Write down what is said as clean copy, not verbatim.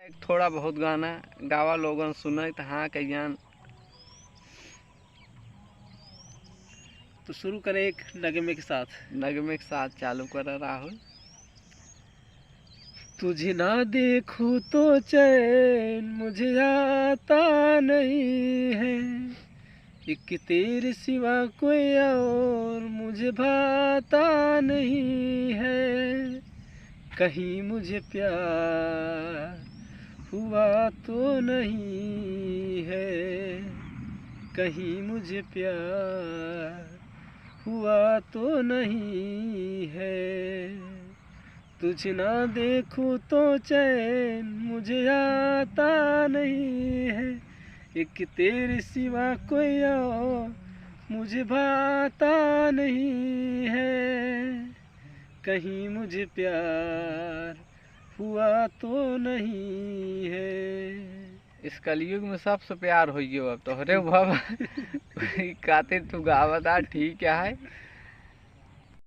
थोड़ा बहुत गाना गावा लोगन सुने तो हाँ कहियान। तो शुरू करें एक नगमे के साथ। नगमे के साथ चालू कर राहुल। तुझे ना देखूं तो चैन मुझे आता नहीं है, एक तेरे सिवा कोई और मुझे भाता नहीं है। कहीं मुझे प्यार हुआ तो नहीं है, कहीं मुझे प्यार हुआ तो नहीं है। तुझे ना देखूं तो चैन मुझे आता नहीं है, एक तेरे सिवा कोई और मुझे भाता नहीं है। कहीं मुझे प्यार हुआ तो नहीं है। इस कलयुग में सबसे प्यार हो अब तोहरे बाबा खातिर तू गावता ठीक है।